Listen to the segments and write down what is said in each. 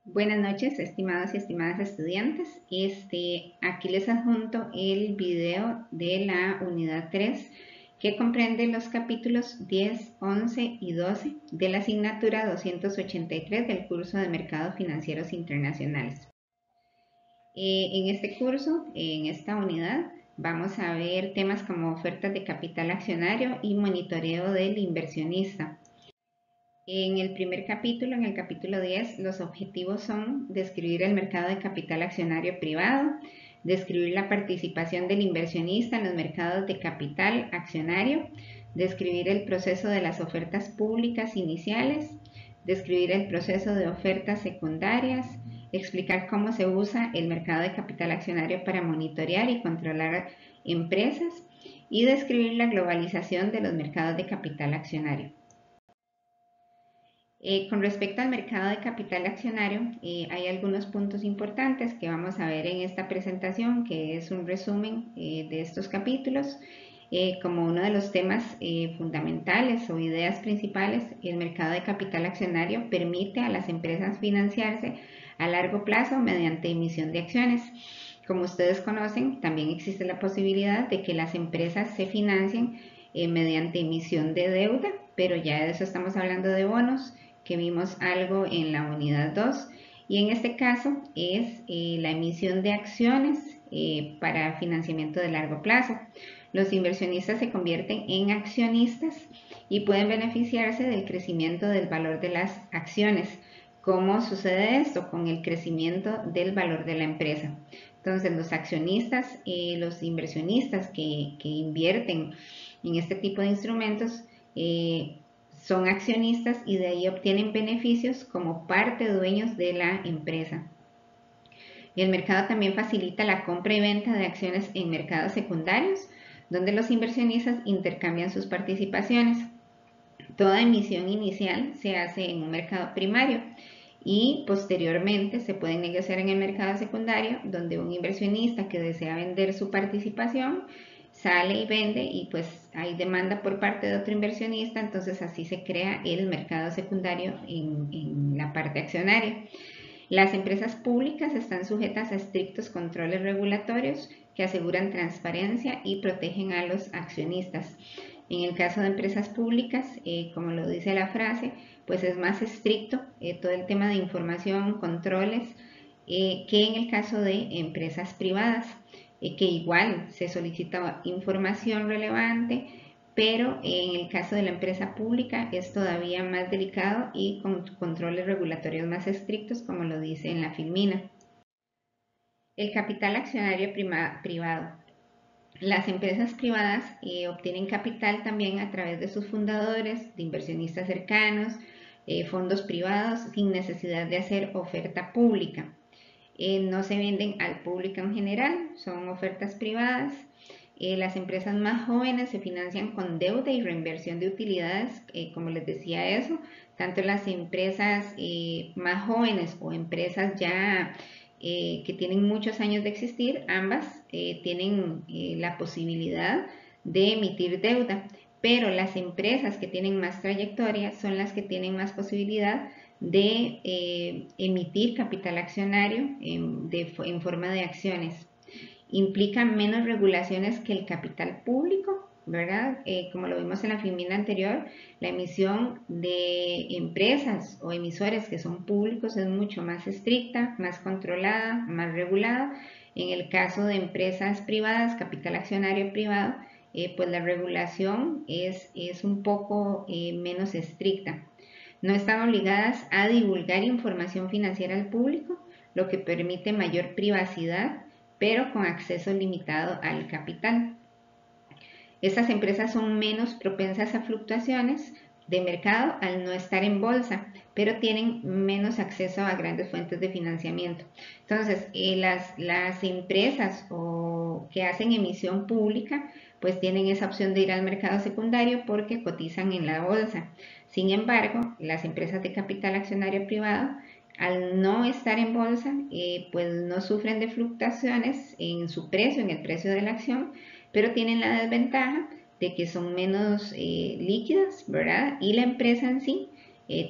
Buenas noches, estimados y estimadas estudiantes. Aquí les adjunto el video de la unidad 3 que comprende los capítulos 10, 11 y 12 de la asignatura 283 del curso de Mercados Financieros Internacionales. En este curso, en esta unidad, vamos a ver temas como ofertas de capital accionario y monitoreo del inversionista. En el primer capítulo, en el capítulo 10, los objetivos son describir el mercado de capital accionario privado, describir la participación del inversionista en los mercados de capital accionario, describir el proceso de las ofertas públicas iniciales, describir el proceso de ofertas secundarias, explicar cómo se usa el mercado de capital accionario para monitorear y controlar empresas y describir la globalización de los mercados de capital accionario. Con respecto al mercado de capital accionario, hay algunos puntos importantes que vamos a ver en esta presentación, que es un resumen de estos capítulos. Como uno de los temas fundamentales o ideas principales, el mercado de capital accionario permite a las empresas financiarse a largo plazo mediante emisión de acciones. Como ustedes conocen, también existe la posibilidad de que las empresas se financien mediante emisión de deuda, pero ya de eso estamos hablando de bonos, que vimos algo en la unidad 2, y en este caso es la emisión de acciones para financiamiento de largo plazo. Los inversionistas se convierten en accionistas y pueden beneficiarse del crecimiento del valor de las acciones. ¿Cómo sucede esto? Con el crecimiento del valor de la empresa. Entonces, los accionistas, los inversionistas que invierten en este tipo de instrumentos, son accionistas y de ahí obtienen beneficios como parte dueños de la empresa. El mercado también facilita la compra y venta de acciones en mercados secundarios, donde los inversionistas intercambian sus participaciones. Toda emisión inicial se hace en un mercado primario y posteriormente se puede negociar en el mercado secundario, donde un inversionista que desea vender su participación sale y vende y pues hay demanda por parte de otro inversionista, entonces así se crea el mercado secundario en la parte accionaria. Las empresas públicas están sujetas a estrictos controles regulatorios que aseguran transparencia y protegen a los accionistas. En el caso de empresas públicas, como lo dice la frase, pues es más estricto todo el tema de información, controles, que en el caso de empresas privadas, que igual se solicita información relevante, pero en el caso de la empresa pública es todavía más delicado y con controles regulatorios más estrictos, como lo dice en la Filmina. El capital accionario privado. Las empresas privadas obtienen capital también a través de sus fundadores, de inversionistas cercanos, fondos privados, sin necesidad de hacer oferta pública. No se venden al público en general, son ofertas privadas. Las empresas más jóvenes se financian con deuda y reinversión de utilidades, como les decía eso, tanto las empresas más jóvenes o empresas ya que tienen muchos años de existir, ambas tienen la posibilidad de emitir deuda, pero las empresas que tienen más trayectoria son las que tienen más posibilidad de emitir capital accionario en forma de acciones. Implica menos regulaciones que el capital público, ¿verdad? Como lo vimos en la filmina anterior, la emisión de empresas o emisores que son públicos es mucho más estricta, más controlada, más regulada. En el caso de empresas privadas, capital accionario privado, pues la regulación es un poco menos estricta. No están obligadas a divulgar información financiera al público, lo que permite mayor privacidad, pero con acceso limitado al capital. Estas empresas son menos propensas a fluctuaciones de mercado al no estar en bolsa, pero tienen menos acceso a grandes fuentes de financiamiento. Entonces, las empresas que hacen emisión pública, pues tienen esa opción de ir al mercado secundario porque cotizan en la bolsa. Sin embargo, las empresas de capital accionario privado, al no estar en bolsa, pues no sufren de fluctuaciones en su precio, en el precio de la acción, pero tienen la desventaja de que son menos líquidas, ¿verdad? Y la empresa en sí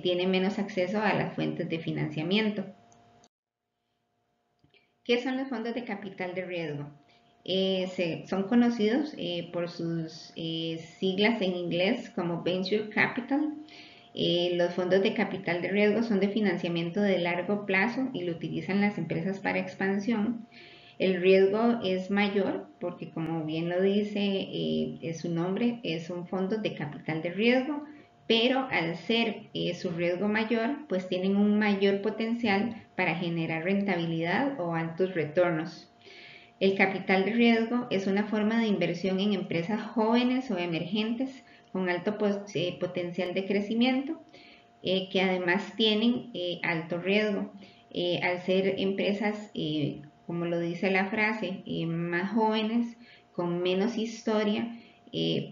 tiene menos acceso a las fuentes de financiamiento. ¿Qué son los fondos de capital de riesgo? Son conocidos por sus siglas en inglés como Venture Capital. Los fondos de capital de riesgo son de financiamiento de largo plazo y lo utilizan las empresas para expansión. El riesgo es mayor porque, como bien lo dice su nombre, es un fondo de capital de riesgo, pero al ser su riesgo mayor, pues tienen un mayor potencial para generar rentabilidad o altos retornos. El capital de riesgo es una forma de inversión en empresas jóvenes o emergentes con alto potencial de crecimiento, que además tienen alto riesgo. Al ser empresas, como lo dice la frase, más jóvenes, con menos historia,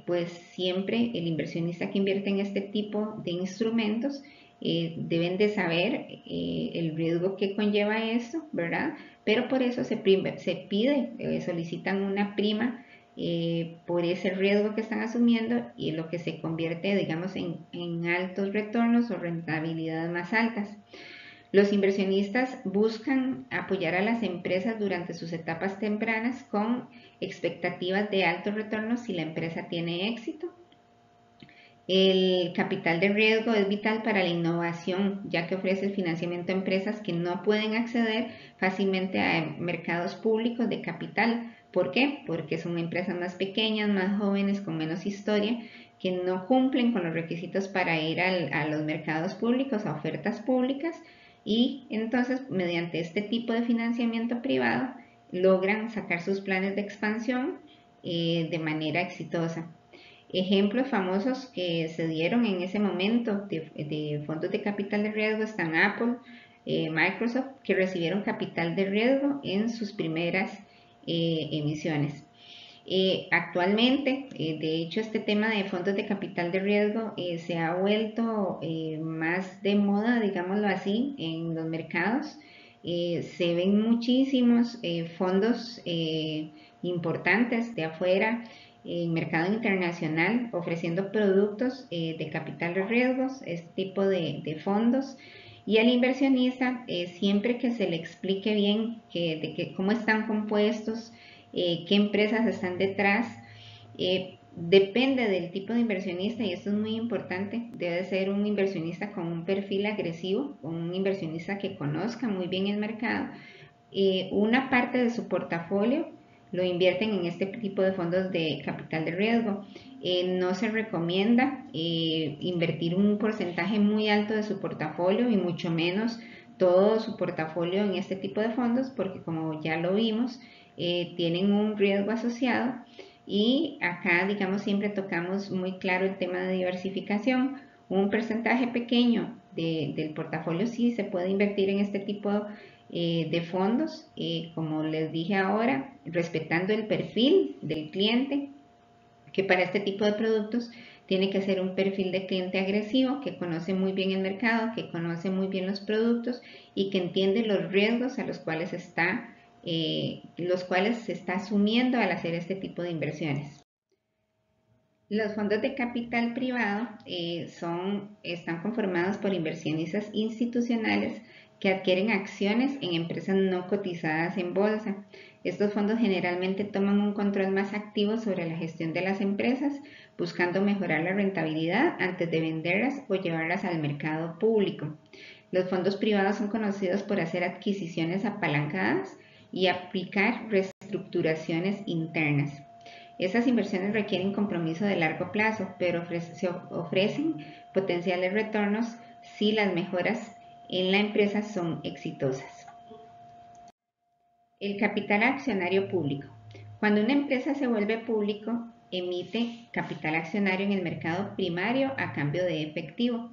pues siempre el inversionista que invierte en este tipo de instrumentos deben de saber el riesgo que conlleva esto, ¿verdad? Pero por eso se pide, solicitan una prima por ese riesgo que están asumiendo y lo que se convierte, digamos, en altos retornos o rentabilidades más altas. Los inversionistas buscan apoyar a las empresas durante sus etapas tempranas con expectativas de altos retornos si la empresa tiene éxito. El capital de riesgo es vital para la innovación, ya que ofrece el financiamiento a empresas que no pueden acceder fácilmente a mercados públicos de capital. ¿Por qué? Porque son empresas más pequeñas, más jóvenes, con menos historia, que no cumplen con los requisitos para ir a los mercados públicos, a ofertas públicas, y entonces, mediante este tipo de financiamiento privado, logran sacar sus planes de expansión de manera exitosa. Ejemplos famosos que se dieron en ese momento de fondos de capital de riesgo están Apple, Microsoft, que recibieron capital de riesgo en sus primeras emisiones. Actualmente, de hecho, este tema de fondos de capital de riesgo se ha vuelto más de moda, digámoslo así, en los mercados. Se ven muchísimos fondos importantes de afuera en mercado internacional ofreciendo productos de capital de riesgos, este tipo de fondos. Y al inversionista, siempre que se le explique bien cómo están compuestos, qué empresas están detrás, depende del tipo de inversionista y esto es muy importante. Debe ser un inversionista con un perfil agresivo, un inversionista que conozca muy bien el mercado. Una parte de su portafolio lo invierten en este tipo de fondos de capital de riesgo. No se recomienda invertir un porcentaje muy alto de su portafolio y mucho menos todo su portafolio en este tipo de fondos porque, como ya lo vimos, tienen un riesgo asociado. Y acá, digamos, siempre tocamos muy claro el tema de diversificación. Un porcentaje pequeño del portafolio sí se puede invertir en este tipo de fondos, como les dije ahora, respetando el perfil del cliente, que para este tipo de productos tiene que ser un perfil de cliente agresivo, que conoce muy bien el mercado, que conoce muy bien los productos y que entiende los riesgos a los cuales se está asumiendo al hacer este tipo de inversiones. Los fondos de capital privado están conformados por inversionistas institucionales que adquieren acciones en empresas no cotizadas en bolsa. Estos fondos generalmente toman un control más activo sobre la gestión de las empresas, buscando mejorar la rentabilidad antes de venderlas o llevarlas al mercado público. Los fondos privados son conocidos por hacer adquisiciones apalancadas y aplicar reestructuraciones internas. Esas inversiones requieren compromiso de largo plazo, pero se ofrecen potenciales retornos si las mejoras en la empresa son exitosas. El capital accionario público. Cuando una empresa se vuelve público, emite capital accionario en el mercado primario a cambio de efectivo.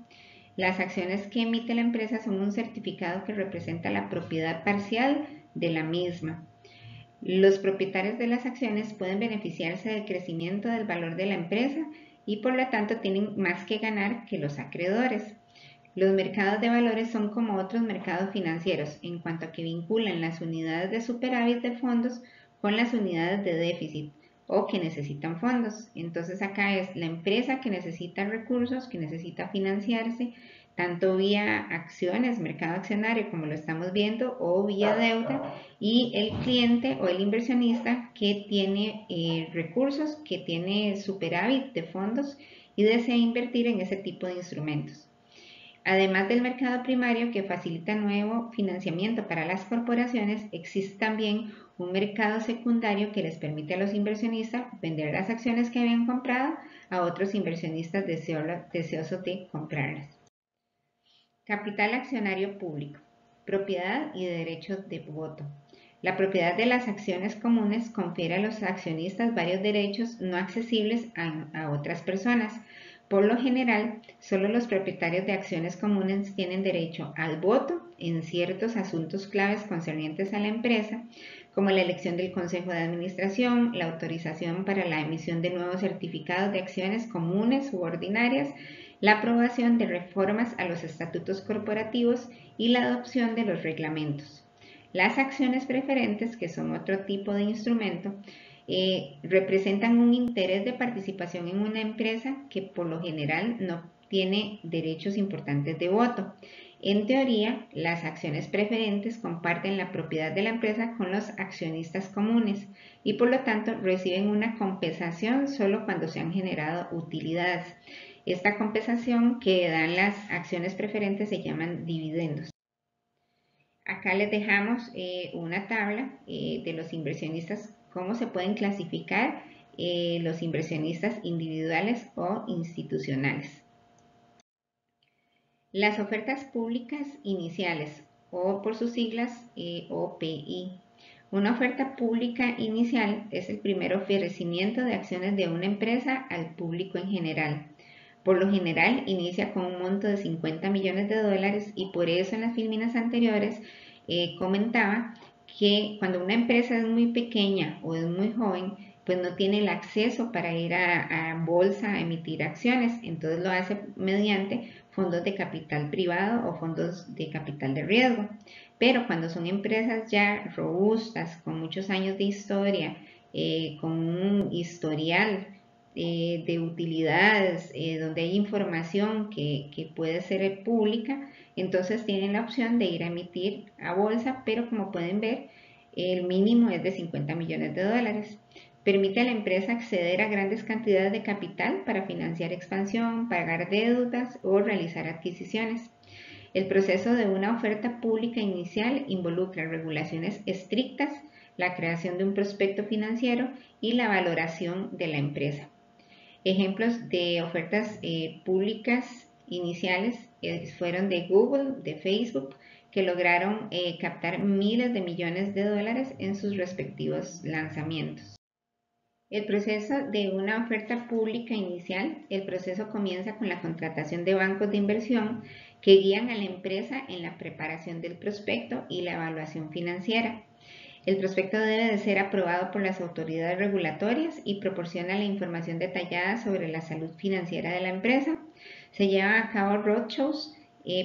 Las acciones que emite la empresa son un certificado que representa la propiedad parcial de la misma. Los propietarios de las acciones pueden beneficiarse del crecimiento del valor de la empresa y por lo tanto tienen más que ganar que los acreedores. Los mercados de valores son como otros mercados financieros en cuanto a que vinculan las unidades de superávit de fondos con las unidades de déficit o que necesitan fondos. Entonces acá es la empresa que necesita recursos, que necesita financiarse, tanto vía acciones, mercado accionario, como lo estamos viendo, o vía deuda, y el cliente o el inversionista que tiene recursos, que tiene superávit de fondos y desea invertir en ese tipo de instrumentos. Además del mercado primario que facilita nuevo financiamiento para las corporaciones, existe también un mercado secundario que les permite a los inversionistas vender las acciones que habían comprado a otros inversionistas deseosos de comprarlas. Capital accionario público, propiedad y derechos de voto. La propiedad de las acciones comunes confiere a los accionistas varios derechos no accesibles a otras personas. Por lo general, solo los propietarios de acciones comunes tienen derecho al voto en ciertos asuntos claves concernientes a la empresa, como la elección del consejo de administración, la autorización para la emisión de nuevos certificados de acciones comunes u ordinarias, la aprobación de reformas a los estatutos corporativos y la adopción de los reglamentos. Las acciones preferentes, que son otro tipo de instrumento, representan un interés de participación en una empresa que por lo general no tiene derechos importantes de voto. En teoría, las acciones preferentes comparten la propiedad de la empresa con los accionistas comunes y por lo tanto reciben una compensación solo cuando se han generado utilidades. Esta compensación que dan las acciones preferentes se llaman dividendos. Acá les dejamos una tabla de los inversionistas, cómo se pueden clasificar los inversionistas individuales o institucionales. Las ofertas públicas iniciales, o por sus siglas OPI. Una oferta pública inicial es el primer ofrecimiento de acciones de una empresa al público en general. Por lo general inicia con un monto de 50 millones de dólares y por eso en las filminas anteriores comentaba que cuando una empresa es muy pequeña o es muy joven, pues no tiene el acceso para ir a bolsa a emitir acciones, entonces lo hace mediante fondos de capital privado o fondos de capital de riesgo. Pero cuando son empresas ya robustas, con muchos años de historia, con un historial de utilidades, donde hay información que puede ser pública, entonces tienen la opción de ir a emitir a bolsa, pero como pueden ver, el mínimo es de 50 millones de dólares. Permite a la empresa acceder a grandes cantidades de capital para financiar expansión, pagar deudas o realizar adquisiciones. El proceso de una oferta pública inicial involucra regulaciones estrictas, la creación de un prospecto financiero y la valoración de la empresa. Ejemplos de ofertas públicas iniciales fueron de Google, de Facebook, que lograron captar miles de millones de dólares en sus respectivos lanzamientos. El proceso de una oferta pública inicial, el proceso comienza con la contratación de bancos de inversión que guían a la empresa en la preparación del prospecto y la evaluación financiera. El prospecto debe de ser aprobado por las autoridades regulatorias y proporciona la información detallada sobre la salud financiera de la empresa. Se llevan a cabo roadshows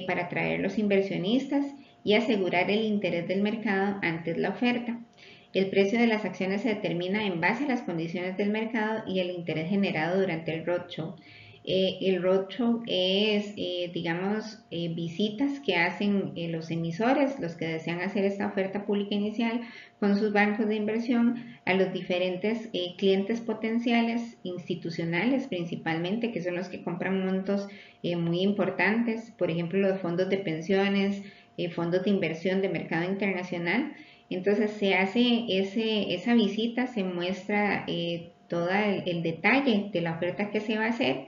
para atraer los inversionistas y asegurar el interés del mercado antes de la oferta. El precio de las acciones se determina en base a las condiciones del mercado y el interés generado durante el roadshow. El roadshow es, visitas que hacen los emisores, los que desean hacer esta oferta pública inicial con sus bancos de inversión a los diferentes clientes potenciales, institucionales principalmente, que son los que compran montos muy importantes, por ejemplo los fondos de pensiones, fondos de inversión de mercado internacional. Entonces se hace esa visita, se muestra todo el detalle de la oferta que se va a hacer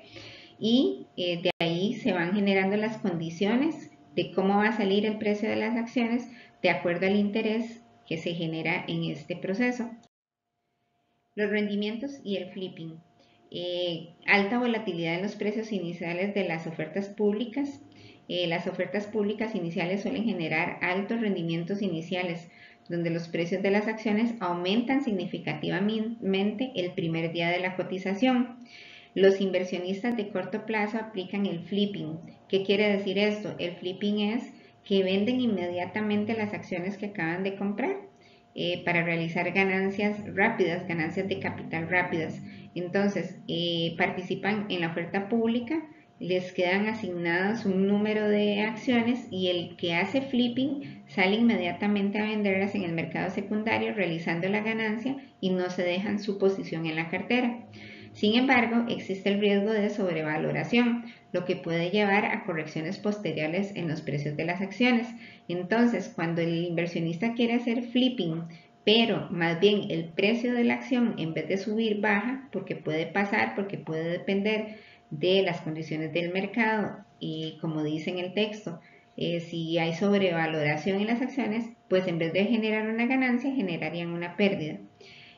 y de ahí se van generando las condiciones de cómo va a salir el precio de las acciones de acuerdo al interés que se genera en este proceso. Los rendimientos y el flipping. Alta volatilidad en los precios iniciales de las ofertas públicas. Las ofertas públicas iniciales suelen generar altos rendimientos iniciales, donde los precios de las acciones aumentan significativamente el primer día de la cotización. Los inversionistas de corto plazo aplican el flipping. ¿Qué quiere decir esto? El flipping es que venden inmediatamente las acciones que acaban de comprar para realizar ganancias rápidas, ganancias de capital rápidas. Entonces, participan en la oferta pública les quedan asignados un número de acciones y el que hace flipping sale inmediatamente a venderlas en el mercado secundario realizando la ganancia y no se dejan su posición en la cartera. Sin embargo, existe el riesgo de sobrevaloración, lo que puede llevar a correcciones posteriores en los precios de las acciones. Entonces, cuando el inversionista quiere hacer flipping, pero más bien el precio de la acción en vez de subir baja, porque puede pasar, porque puede depender de las condiciones del mercado y como dice en el texto, si hay sobrevaloración en las acciones, pues en vez de generar una ganancia, generarían una pérdida.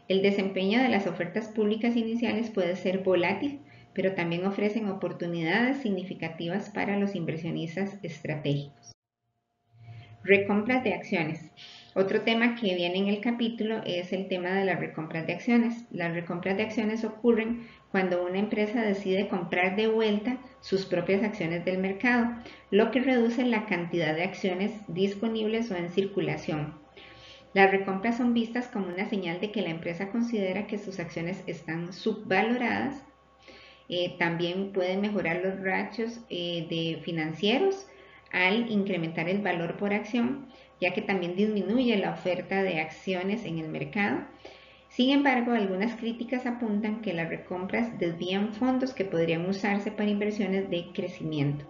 El desempeño de las ofertas públicas iniciales puede ser volátil, pero también ofrecen oportunidades significativas para los inversionistas estratégicos. Recompras de acciones. Otro tema que viene en el capítulo es el tema de las recompras de acciones. Las recompras de acciones ocurren cuando una empresa decide comprar de vuelta sus propias acciones del mercado, lo que reduce la cantidad de acciones disponibles o en circulación. Las recompras son vistas como una señal de que la empresa considera que sus acciones están subvaloradas. También pueden mejorar los ratios de financieros al incrementar el valor por acción, ya que también disminuye la oferta de acciones en el mercado. Sin embargo, algunas críticas apuntan que las recompras desvían fondos que podrían usarse para inversiones de crecimiento.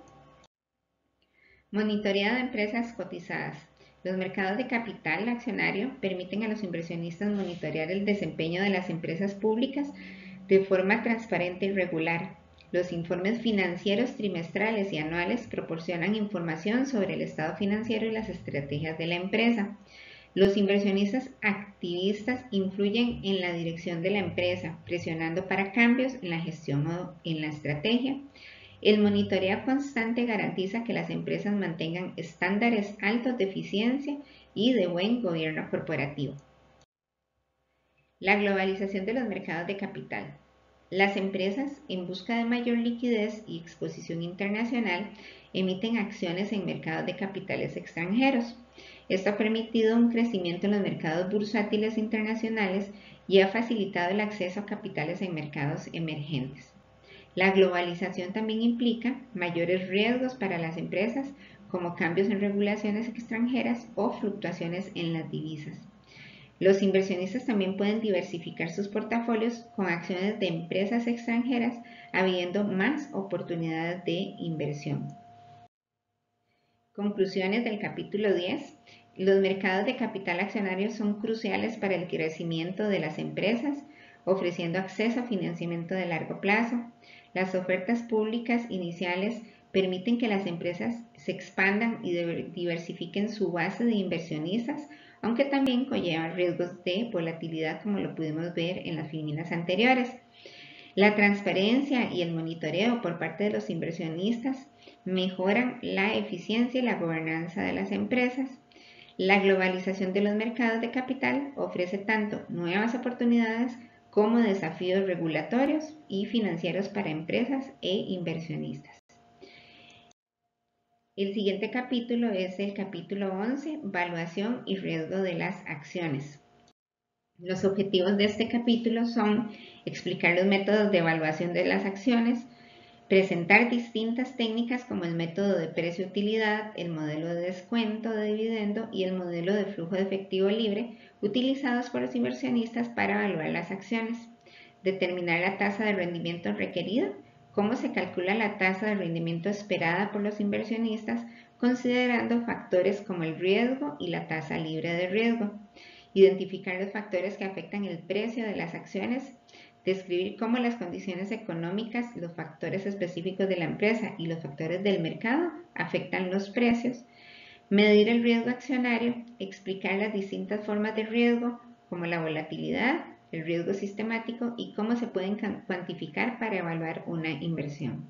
Monitoreo de empresas cotizadas. Los mercados de capital accionario permiten a los inversionistas monitorear el desempeño de las empresas públicas de forma transparente y regular. Los informes financieros trimestrales y anuales proporcionan información sobre el estado financiero y las estrategias de la empresa. Los inversionistas activistas influyen en la dirección de la empresa, presionando para cambios en la gestión o en la estrategia. El monitoreo constante garantiza que las empresas mantengan estándares altos de eficiencia y de buen gobierno corporativo. La globalización de los mercados de capital. Las empresas, en busca de mayor liquidez y exposición internacional, emiten acciones en mercados de capitales extranjeros. Esto ha permitido un crecimiento en los mercados bursátiles internacionales y ha facilitado el acceso a capitales en mercados emergentes. La globalización también implica mayores riesgos para las empresas, como cambios en regulaciones extranjeras o fluctuaciones en las divisas. Los inversionistas también pueden diversificar sus portafolios con acciones de empresas extranjeras, habiendo más oportunidades de inversión. Conclusiones del capítulo 10. Los mercados de capital accionario son cruciales para el crecimiento de las empresas, ofreciendo acceso a financiamiento de largo plazo. Las ofertas públicas iniciales permiten que las empresas se expandan y diversifiquen su base de inversionistas, aunque también conllevan riesgos de volatilidad, como lo pudimos ver en las filminas anteriores. La transparencia y el monitoreo por parte de los inversionistas mejoran la eficiencia y la gobernanza de las empresas. La globalización de los mercados de capital ofrece tanto nuevas oportunidades como desafíos regulatorios y financieros para empresas e inversionistas. El siguiente capítulo es el capítulo 11, Valuación y riesgo de las acciones. Los objetivos de este capítulo son explicar los métodos de evaluación de las acciones, presentar distintas técnicas como el método de precio-utilidad, el modelo de descuento de dividendo y el modelo de flujo de efectivo libre utilizados por los inversionistas para evaluar las acciones. Determinar la tasa de rendimiento requerida, cómo se calcula la tasa de rendimiento esperada por los inversionistas considerando factores como el riesgo y la tasa libre de riesgo. Identificar los factores que afectan el precio de las acciones, describir cómo las condiciones económicas, los factores específicos de la empresa y los factores del mercado afectan los precios, medir el riesgo accionario, explicar las distintas formas de riesgo como la volatilidad, el riesgo sistemático y cómo se pueden cuantificar para evaluar una inversión.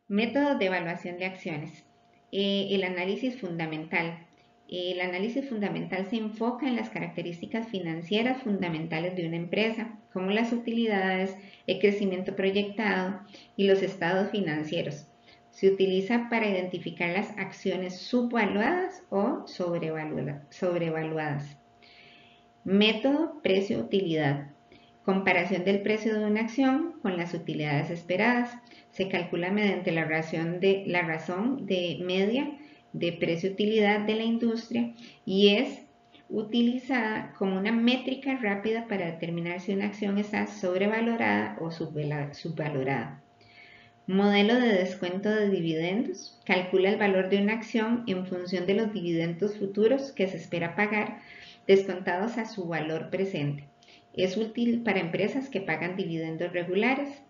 Métodos de evaluación de acciones. El análisis fundamental. El análisis fundamental se enfoca en las características financieras fundamentales de una empresa, como las utilidades, el crecimiento proyectado y los estados financieros. Se utiliza para identificar las acciones subvaluadas o sobrevaluadas. Método precio-utilidad. Comparación del precio de una acción con las utilidades esperadas. Se calcula mediante la razón de media de precio-utilidad de la industria y es utilizada como una métrica rápida para determinar si una acción está sobrevalorada o subvalorada. Modelo de descuento de dividendos. Calcula el valor de una acción en función de los dividendos futuros que se espera pagar, descontados a su valor presente. Es útil para empresas que pagan dividendos regulares.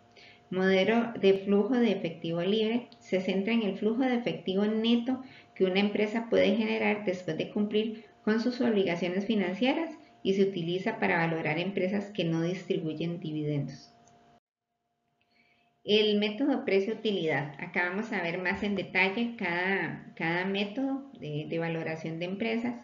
Modelo de flujo de efectivo libre. Se centra en el flujo de efectivo neto que una empresa puede generar después de cumplir con sus obligaciones financieras y se utiliza para valorar empresas que no distribuyen dividendos. El método precio-utilidad. Acá vamos a ver más en detalle cada método de valoración de empresas.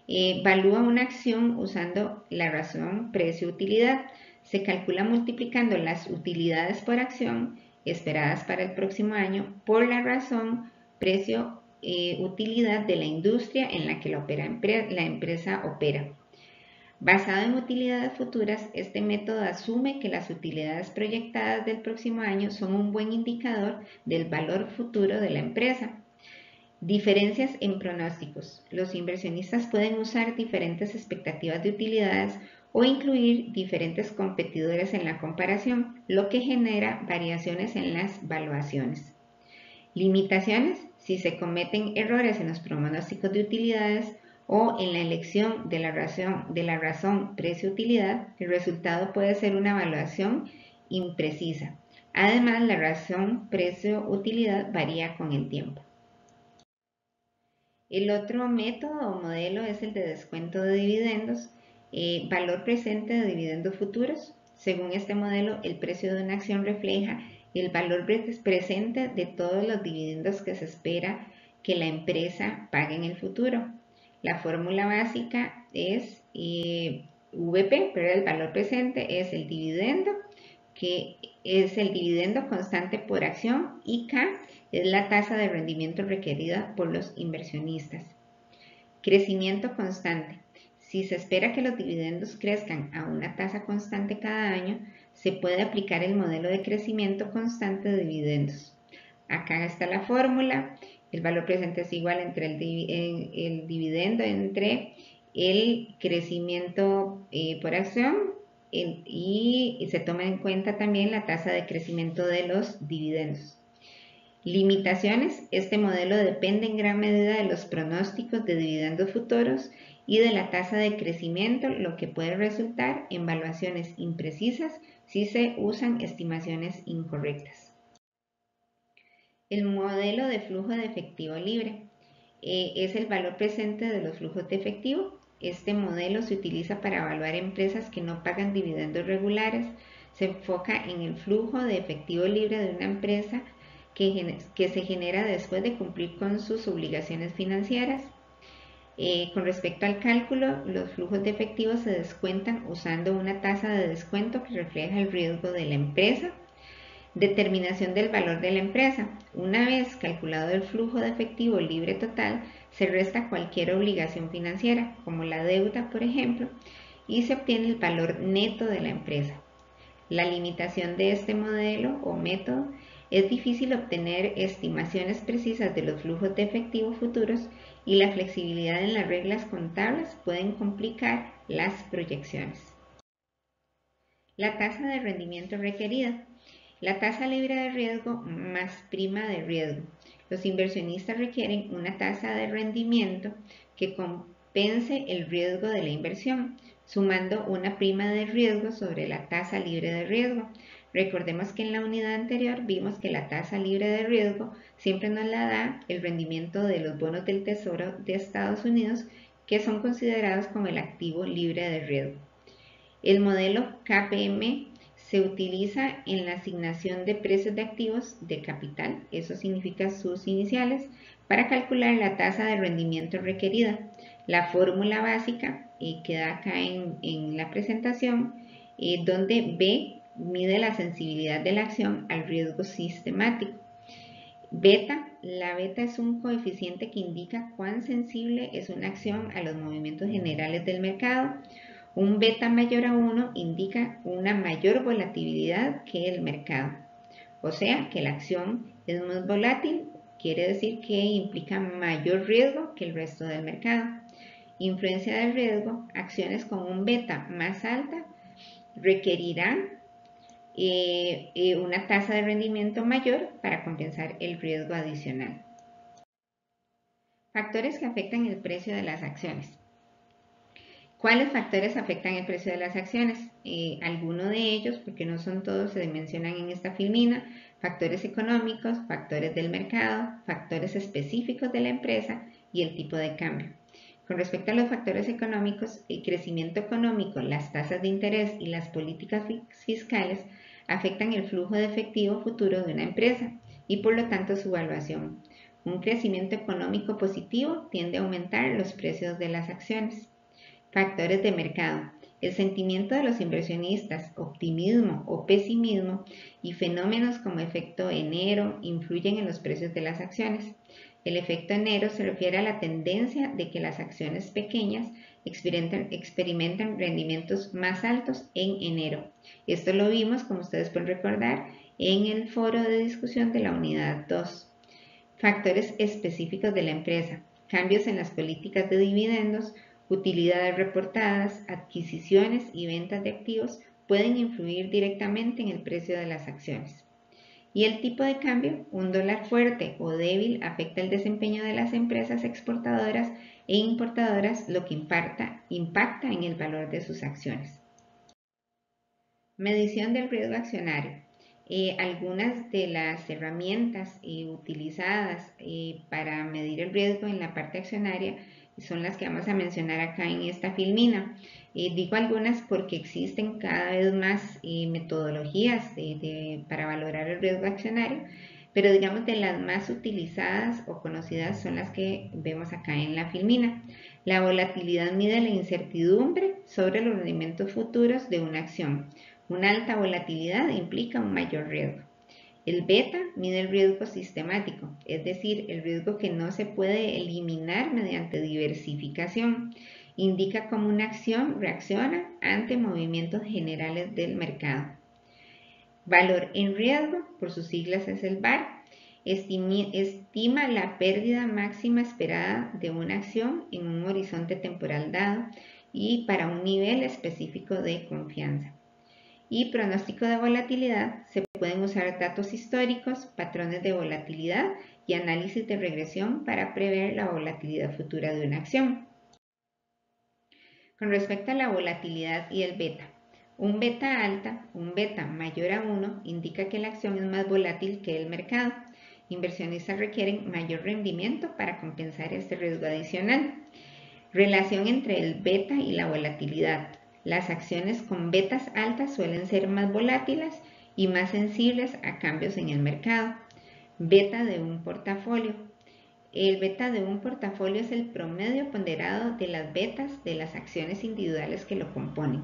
Evalúa una acción usando la razón precio-utilidad. Se calcula multiplicando las utilidades por acción esperadas para el próximo año por la razón precio-utilidad de la industria en la que la empresa opera. Basado en utilidades futuras, este método asume que las utilidades proyectadas del próximo año son un buen indicador del valor futuro de la empresa. Diferencias en pronósticos. Los inversionistas pueden usar diferentes expectativas de utilidades o incluir diferentes competidores en la comparación, lo que genera variaciones en las valuaciones. Limitaciones. Si se cometen errores en los pronósticos de utilidades o en la elección de la razón precio-utilidad, el resultado puede ser una evaluación imprecisa. Además, la razón precio-utilidad varía con el tiempo. El otro método o modelo es el de descuento de dividendos, valor presente de dividendos futuros. Según este modelo, el precio de una acción refleja el valor presente de todos los dividendos que se espera que la empresa pague en el futuro. La fórmula básica es VP, pero el valor presente es el dividendo, que es el dividendo constante por acción, y K es la tasa de rendimiento requerida por los inversionistas. Crecimiento constante. Si se espera que los dividendos crezcan a una tasa constante cada año, se puede aplicar el modelo de crecimiento constante de dividendos. Acá está la fórmula. El valor presente es igual entre el dividendo entre el crecimiento por acción y se toma en cuenta también la tasa de crecimiento de los dividendos. Limitaciones. Este modelo depende en gran medida de los pronósticos de dividendos futuros y de la tasa de crecimiento, lo que puede resultar en valuaciones imprecisas si se usan estimaciones incorrectas. El modelo de flujo de efectivo libre es el valor presente de los flujos de efectivo. Este modelo se utiliza para evaluar empresas que no pagan dividendos regulares. Se enfoca en el flujo de efectivo libre de una empresa que se genera después de cumplir con sus obligaciones financieras. Con respecto al cálculo, los flujos de efectivo se descuentan usando una tasa de descuento que refleja el riesgo de la empresa. Determinación del valor de la empresa. Una vez calculado el flujo de efectivo libre total, se resta cualquier obligación financiera, como la deuda, por ejemplo, y se obtiene el valor neto de la empresa. La limitación de este modelo o método es difícil obtener estimaciones precisas de los flujos de efectivo futuros y la flexibilidad en las reglas contables pueden complicar las proyecciones. La tasa de rendimiento requerida. La tasa libre de riesgo más prima de riesgo. Los inversionistas requieren una tasa de rendimiento que compense el riesgo de la inversión, sumando una prima de riesgo sobre la tasa libre de riesgo. Recordemos que en la unidad anterior vimos que la tasa libre de riesgo siempre nos la da el rendimiento de los bonos del Tesoro de Estados Unidos, que son considerados como el activo libre de riesgo. El modelo KPM se utiliza en la asignación de precios de activos de capital, eso significa sus iniciales, para calcular la tasa de rendimiento requerida. La fórmula básica queda acá en la presentación, donde B mide la sensibilidad de la acción al riesgo sistemático. Beta, la beta es un coeficiente que indica cuán sensible es una acción a los movimientos generales del mercado. Un beta mayor a 1 indica una mayor volatilidad que el mercado. O sea, que la acción es más volátil, quiere decir que implica mayor riesgo que el resto del mercado. Influencia del riesgo, acciones con un beta más alta requerirán una tasa de rendimiento mayor para compensar el riesgo adicional. Factores que afectan el precio de las acciones. ¿Cuáles factores afectan el precio de las acciones? Algunos de ellos, porque no son todos, se mencionan en esta filmina: factores económicos, factores del mercado, factores específicos de la empresa y el tipo de cambio. Con respecto a los factores económicos, el crecimiento económico, las tasas de interés y las políticas fiscales afectan el flujo de efectivo futuro de una empresa y por lo tanto su valuación. Un crecimiento económico positivo tiende a aumentar los precios de las acciones. Factores de mercado. El sentimiento de los inversionistas, optimismo o pesimismo y fenómenos como efecto enero influyen en los precios de las acciones. El efecto enero se refiere a la tendencia de que las acciones pequeñas experimentan rendimientos más altos en enero. Esto lo vimos, como ustedes pueden recordar, en el foro de discusión de la unidad 2. Factores específicos de la empresa. Cambios en las políticas de dividendos, utilidades reportadas, adquisiciones y ventas de activos pueden influir directamente en el precio de las acciones. Y el tipo de cambio, un dólar fuerte o débil afecta el desempeño de las empresas exportadoras e importadoras, lo que impacta en el valor de sus acciones. Medición del riesgo accionario. Algunas de las herramientas utilizadas para medir el riesgo en la parte accionaria son las que vamos a mencionar acá en esta filmina. Digo algunas porque existen cada vez más metodologías para valorar el riesgo accionario, pero digamos de las más utilizadas o conocidas son las que vemos acá en la filmina. La volatilidad mide la incertidumbre sobre los rendimientos futuros de una acción. Una alta volatilidad implica un mayor riesgo. El beta mide el riesgo sistemático, es decir, el riesgo que no se puede eliminar mediante diversificación. Indica cómo una acción reacciona ante movimientos generales del mercado. Valor en riesgo, por sus siglas es el VAR, estima la pérdida máxima esperada de una acción en un horizonte temporal dado y para un nivel específico de confianza. Y pronóstico de volatilidad, se pueden usar datos históricos, patrones de volatilidad y análisis de regresión para prever la volatilidad futura de una acción. Con respecto a la volatilidad y el beta, un beta alta, un beta mayor a 1, indica que la acción es más volátil que el mercado. Inversionistas requieren mayor rendimiento para compensar este riesgo adicional. Relación entre el beta y la volatilidad. Las acciones con betas altas suelen ser más volátiles y más sensibles a cambios en el mercado. Beta de un portafolio. El beta de un portafolio es el promedio ponderado de las betas de las acciones individuales que lo componen.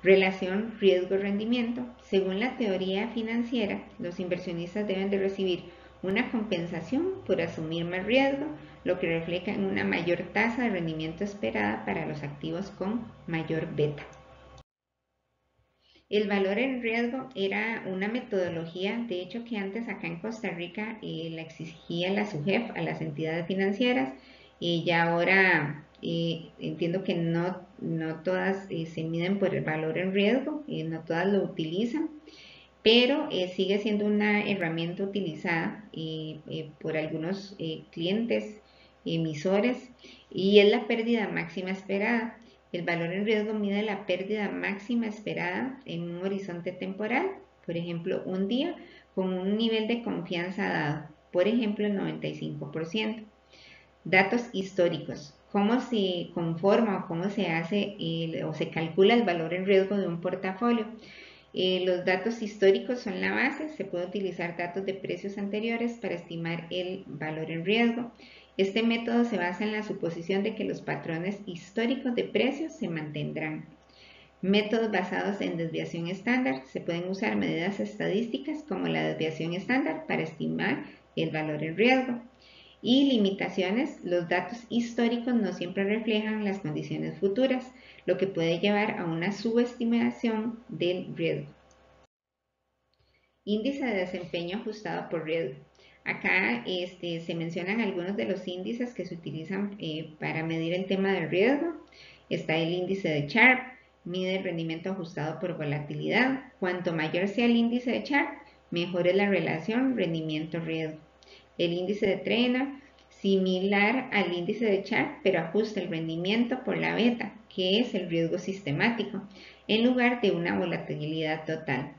Relación riesgo-rendimiento. Según la teoría financiera, los inversionistas deben de recibir una compensación por asumir más riesgo, lo que refleja en una mayor tasa de rendimiento esperada para los activos con mayor beta. El valor en riesgo era una metodología, de hecho, que antes acá en Costa Rica la exigía la SUGEF a las entidades financieras y ya ahora entiendo que no todas se miden por el valor en riesgo, no todas lo utilizan, pero sigue siendo una herramienta utilizada por algunos clientes emisores y es la pérdida máxima esperada. El valor en riesgo mide la pérdida máxima esperada en un horizonte temporal, por ejemplo, un día con un nivel de confianza dado, por ejemplo, el 95%. Datos históricos. ¿Cómo se conforma o cómo se hace o se calcula el valor en riesgo de un portafolio? Los datos históricos son la base, se puede utilizar datos de precios anteriores para estimar el valor en riesgo. Este método se basa en la suposición de que los patrones históricos de precios se mantendrán. Métodos basados en desviación estándar. Se pueden usar medidas estadísticas como la desviación estándar para estimar el valor en riesgo. Y limitaciones, los datos históricos no siempre reflejan las condiciones futuras, lo que puede llevar a una subestimación del riesgo. Índice de desempeño ajustado por riesgo. Acá se mencionan algunos de los índices que se utilizan para medir el tema del riesgo. Está el índice de Sharpe, mide el rendimiento ajustado por volatilidad. Cuanto mayor sea el índice de Sharpe, mejor es la relación rendimiento-riesgo. El índice de Treynor, similar al índice de Sharpe, pero ajusta el rendimiento por la beta, que es el riesgo sistemático, en lugar de una volatilidad total.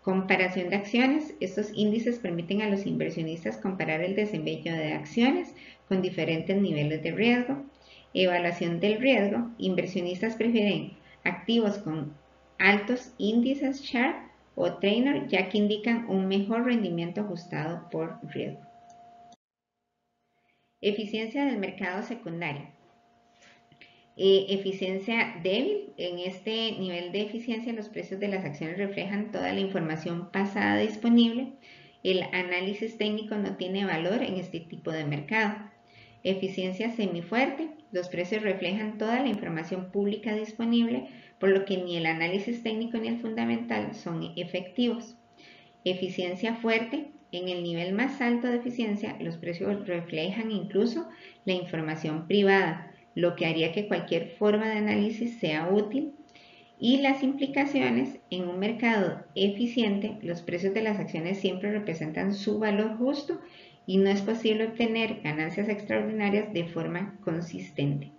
Comparación de acciones. Estos índices permiten a los inversionistas comparar el desempeño de acciones con diferentes niveles de riesgo. Evaluación del riesgo. Inversionistas prefieren activos con altos índices Sharpe o Treynor, ya que indican un mejor rendimiento ajustado por riesgo. Eficiencia del mercado secundario. Eficiencia débil. En este nivel de eficiencia los precios de las acciones reflejan toda la información pasada disponible. El análisis técnico no tiene valor en este tipo de mercado. Eficiencia semifuerte. Los precios reflejan toda la información pública disponible, por lo que ni el análisis técnico ni el fundamental son efectivos. Eficiencia fuerte. En el nivel más alto de eficiencia, los precios reflejan incluso la información privada, lo que haría que cualquier forma de análisis sea útil. Y las implicaciones: en un mercado eficiente, los precios de las acciones siempre representan su valor justo y no es posible obtener ganancias extraordinarias de forma consistente.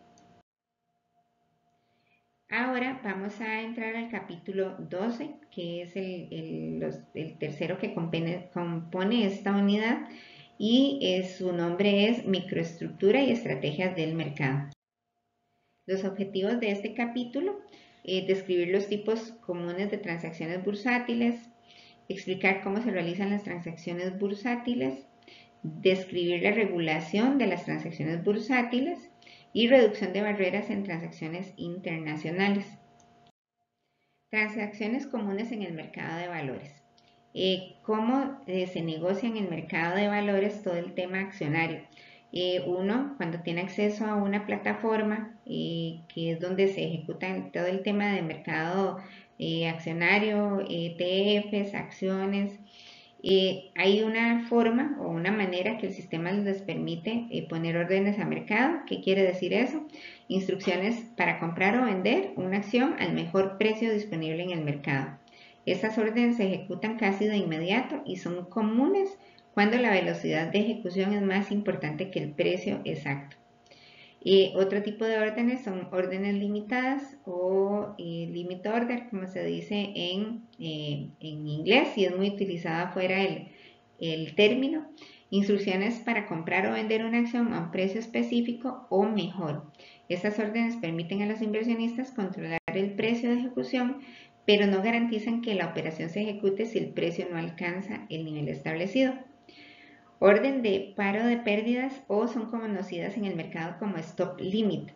Ahora vamos a entrar al capítulo 12, que es el tercero que compone esta unidad, y su nombre es Microestructura y Estrategias del Mercado. Los objetivos de este capítulo: describir los tipos comunes de transacciones bursátiles, explicar cómo se realizan las transacciones bursátiles, describir la regulación de las transacciones bursátiles y reducción de barreras en transacciones internacionales. Transacciones comunes en el mercado de valores. ¿Cómo se negocia en el mercado de valores todo el tema accionario? Uno, cuando tiene acceso a una plataforma que es donde se ejecuta todo el tema de mercado accionario, ETFs, acciones, hay una forma o una manera que el sistema les permite poner órdenes a mercado. ¿Qué quiere decir eso? Instrucciones para comprar o vender una acción al mejor precio disponible en el mercado. Estas órdenes se ejecutan casi de inmediato y son comunes cuando la velocidad de ejecución es más importante que el precio exacto. Otro tipo de órdenes son órdenes limitadas o limit order, como se dice en inglés, y es muy utilizada afuera el término. Instrucciones para comprar o vender una acción a un precio específico o mejor. Estas órdenes permiten a los inversionistas controlar el precio de ejecución, pero no garantizan que la operación se ejecute si el precio no alcanza el nivel establecido. Orden de paro de pérdidas, o son conocidas en el mercado como stop limit.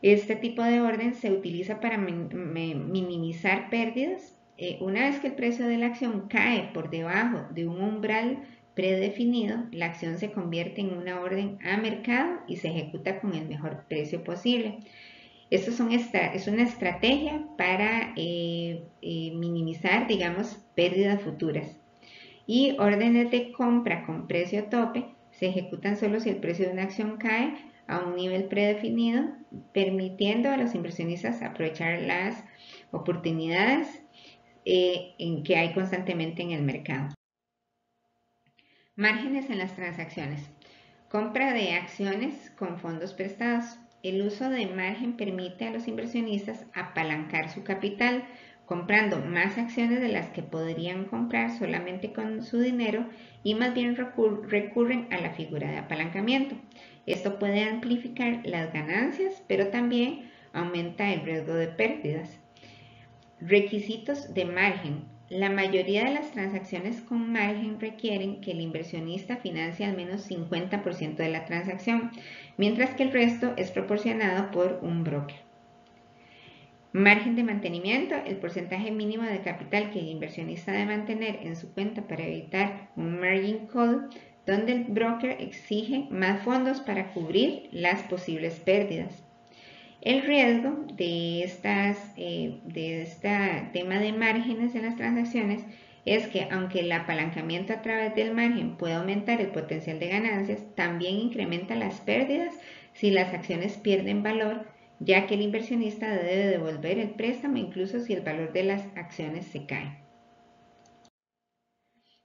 Este tipo de orden se utiliza para minimizar pérdidas. Una vez que el precio de la acción cae por debajo de un umbral predefinido, la acción se convierte en una orden a mercado y se ejecuta con el mejor precio posible. Esto es una estrategia para minimizar, digamos, pérdidas futuras. Y órdenes de compra con precio tope se ejecutan solo si el precio de una acción cae a un nivel predefinido, permitiendo a los inversionistas aprovechar las oportunidades en que hay constantemente en el mercado. Márgenes en las transacciones. Compra de acciones con fondos prestados. El uso de margen permite a los inversionistas apalancar su capital, comprando más acciones de las que podrían comprar solamente con su dinero, y más bien recurren a la figura de apalancamiento. Esto puede amplificar las ganancias, pero también aumenta el riesgo de pérdidas. Requisitos de margen. La mayoría de las transacciones con margen requieren que el inversionista financie al menos 50% de la transacción, mientras que el resto es proporcionado por un broker. Margen de mantenimiento. El porcentaje mínimo de capital que el inversionista debe mantener en su cuenta para evitar un margin call donde el broker exige más fondos para cubrir las posibles pérdidas. El riesgo de este tema de márgenes en las transacciones es que aunque el apalancamiento a través del margen puede aumentar el potencial de ganancias, también incrementa las pérdidas si las acciones pierden valor, ya que el inversionista debe devolver el préstamo incluso si el valor de las acciones se cae.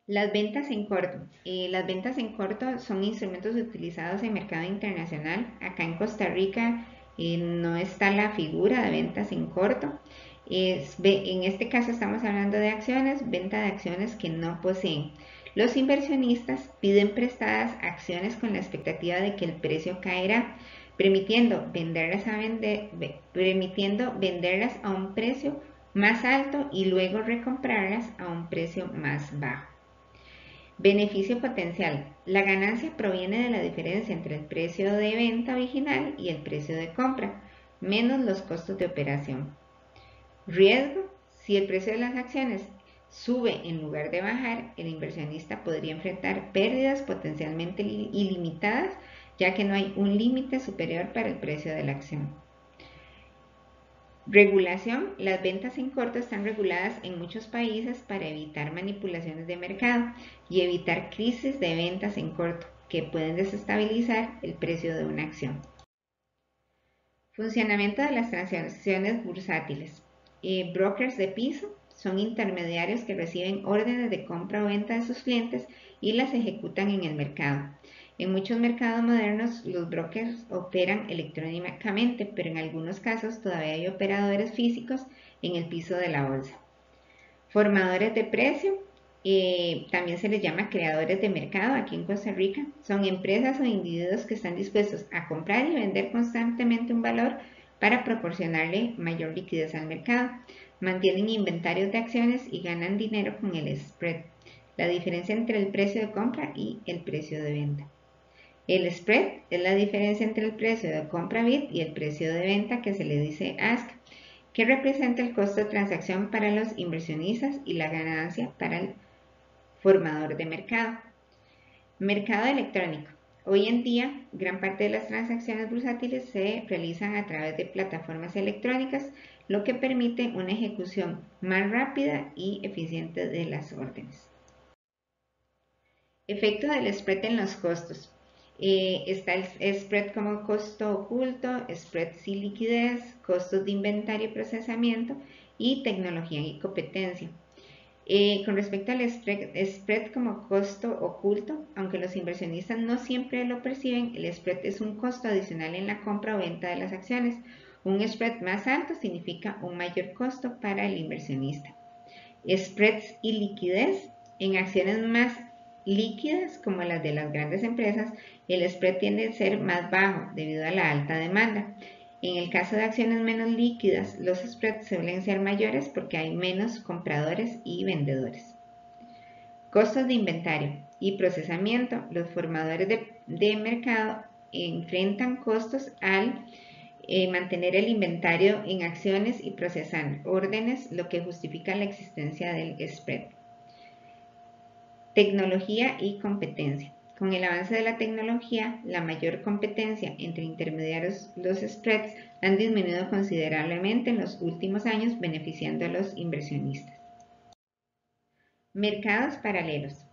Las ventas en corto. Las ventas en corto son instrumentos utilizados en mercado internacional. Acá en Costa Rica no está la figura de ventas en corto. En este caso estamos hablando de acciones, venta de acciones que no poseen. Los inversionistas piden prestadas acciones con la expectativa de que el precio caerá, permitiendo venderlas a un precio más alto y luego recomprarlas a un precio más bajo. Beneficio potencial. La ganancia proviene de la diferencia entre el precio de venta original y el precio de compra, menos los costos de operación. Riesgo. Si el precio de las acciones sube en lugar de bajar, el inversionista podría enfrentar pérdidas potencialmente ilimitadas, ya que no hay un límite superior para el precio de la acción. Regulación. Las ventas en corto están reguladas en muchos países para evitar manipulaciones de mercado y evitar crisis de ventas en corto que pueden desestabilizar el precio de una acción. Funcionamiento de las transacciones bursátiles. Brokers de piso son intermediarios que reciben órdenes de compra o venta de sus clientes y las ejecutan en el mercado. En muchos mercados modernos los brokers operan electrónicamente, pero en algunos casos todavía hay operadores físicos en el piso de la bolsa. Formadores de precio, también se les llama creadores de mercado aquí en Costa Rica. Son empresas o individuos que están dispuestos a comprar y vender constantemente un valor para proporcionarle mayor liquidez al mercado. Mantienen inventarios de acciones y ganan dinero con el spread, la diferencia entre el precio de compra y el precio de venta. El spread es la diferencia entre el precio de compra bid y el precio de venta, que se le dice ask, que representa el costo de transacción para los inversionistas y la ganancia para el formador de mercado. Mercado electrónico. Hoy en día, gran parte de las transacciones bursátiles se realizan a través de plataformas electrónicas, lo que permite una ejecución más rápida y eficiente de las órdenes. Efecto del spread en los costos. Está el spread como costo oculto, spread sin liquidez, costos de inventario y procesamiento y tecnología y competencia. Con respecto al spread como costo oculto, aunque los inversionistas no siempre lo perciben, el spread es un costo adicional en la compra o venta de las acciones. Un spread más alto significa un mayor costo para el inversionista. Spreads y liquidez. En acciones más líquidas como las de las grandes empresas, el spread tiende a ser más bajo debido a la alta demanda. En el caso de acciones menos líquidas, los spreads suelen ser mayores porque hay menos compradores y vendedores. Costos de inventario y procesamiento. Los formadores de mercado enfrentan costos al mantener el inventario en acciones y procesar órdenes, lo que justifica la existencia del spread. Tecnología y competencia. Con el avance de la tecnología, la mayor competencia entre intermediarios, los spreads han disminuido considerablemente en los últimos años, beneficiando a los inversionistas. Mercados paralelos.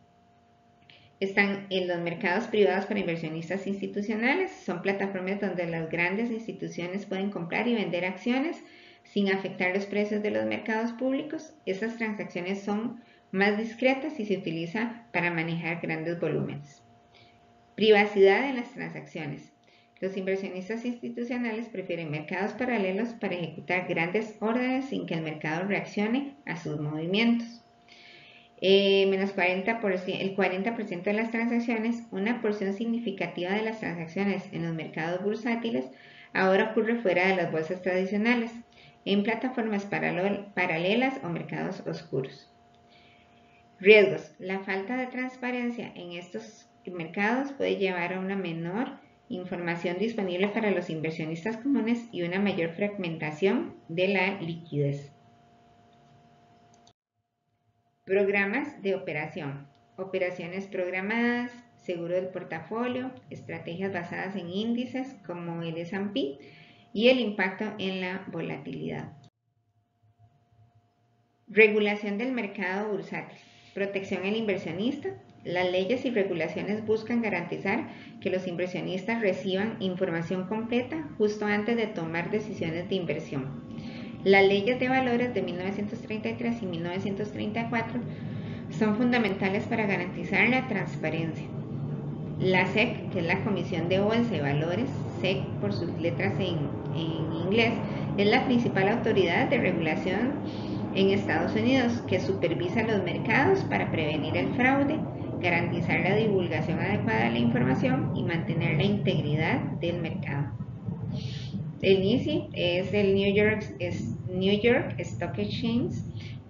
Están en los mercados privados para inversionistas institucionales. Son plataformas donde las grandes instituciones pueden comprar y vender acciones sin afectar los precios de los mercados públicos. Esas transacciones son más discretas y se utiliza para manejar grandes volúmenes. Privacidad en las transacciones. Los inversionistas institucionales prefieren mercados paralelos para ejecutar grandes órdenes sin que el mercado reaccione a sus movimientos. Menos 40%, el 40% de las transacciones, una porción significativa de las transacciones en los mercados bursátiles ahora ocurre fuera de las bolsas tradicionales, en plataformas paralelas o mercados oscuros. Riesgos. La falta de transparencia en estos mercados puede llevar a una menor información disponible para los inversionistas comunes y una mayor fragmentación de la liquidez. Programas de operación. Operaciones programadas, seguro del portafolio, estrategias basadas en índices como el S&P y el impacto en la volatilidad. Regulación del mercado bursátil, protección al inversionista. Las leyes y regulaciones buscan garantizar que los inversionistas reciban información completa justo antes de tomar decisiones de inversión. Las leyes de valores de 1933 y 1934 son fundamentales para garantizar la transparencia. La SEC, que es la Comisión de Bolsa y Valores, SEC por sus letras en inglés, es la principal autoridad de regulación en Estados Unidos que supervisa los mercados para prevenir el fraude, garantizar la divulgación adecuada de la información y mantener la integridad del mercado. El NYSE es el New York Stock Exchange,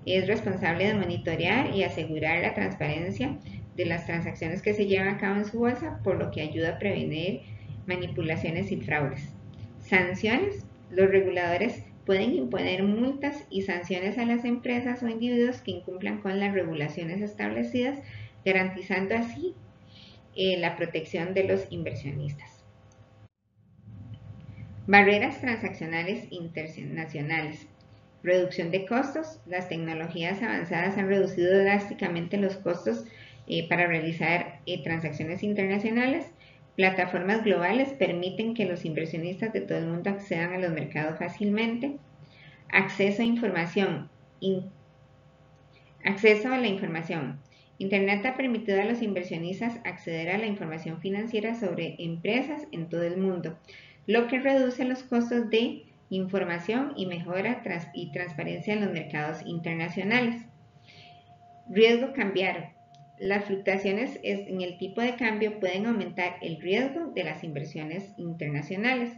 es responsable de monitorear y asegurar la transparencia de las transacciones que se llevan a cabo en su bolsa, por lo que ayuda a prevenir manipulaciones y fraudes. Sanciones. Los reguladores pueden imponer multas y sanciones a las empresas o individuos que incumplan con las regulaciones establecidas, garantizando así la protección de los inversionistas. Barreras transaccionales internacionales. Reducción de costos. Las tecnologías avanzadas han reducido drásticamente los costos para realizar transacciones internacionales. Plataformas globales permiten que los inversionistas de todo el mundo accedan a los mercados fácilmente. Acceso a información. Acceso a la información. Internet ha permitido a los inversionistas acceder a la información financiera sobre empresas en todo el mundo, lo que reduce los costos de información y mejora transparencia en los mercados internacionales. Riesgo cambiario. Las fluctuaciones en el tipo de cambio pueden aumentar el riesgo de las inversiones internacionales.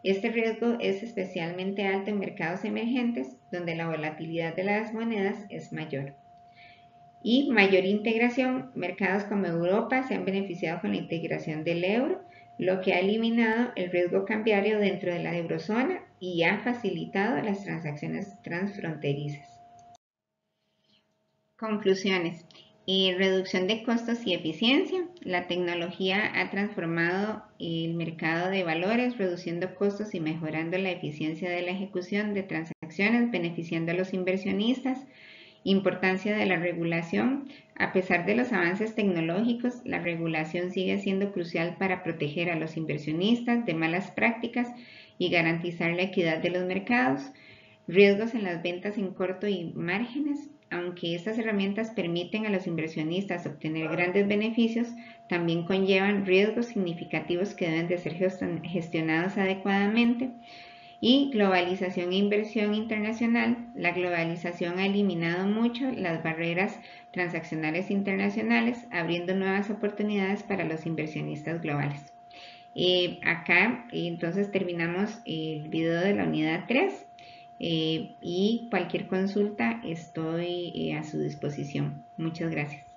Este riesgo es especialmente alto en mercados emergentes, donde la volatilidad de las monedas es mayor. Y mayor integración. Mercados como Europa se han beneficiado con la integración del euro, lo que ha eliminado el riesgo cambiario dentro de la eurozona y ha facilitado las transacciones transfronterizas. Conclusiones. Reducción de costos y eficiencia. La tecnología ha transformado el mercado de valores, reduciendo costos y mejorando la eficiencia de la ejecución de transacciones, beneficiando a los inversionistas. Importancia de la regulación. A pesar de los avances tecnológicos, la regulación sigue siendo crucial para proteger a los inversionistas de malas prácticas y garantizar la equidad de los mercados. Riesgos en las ventas en corto y márgenes. Aunque estas herramientas permiten a los inversionistas obtener grandes beneficios, también conllevan riesgos significativos que deben de ser gestionados adecuadamente. Y globalización e inversión internacional. La globalización ha eliminado mucho las barreras transaccionales internacionales, abriendo nuevas oportunidades para los inversionistas globales. Acá entonces terminamos el video de la unidad 3 y cualquier consulta estoy a su disposición. Muchas gracias.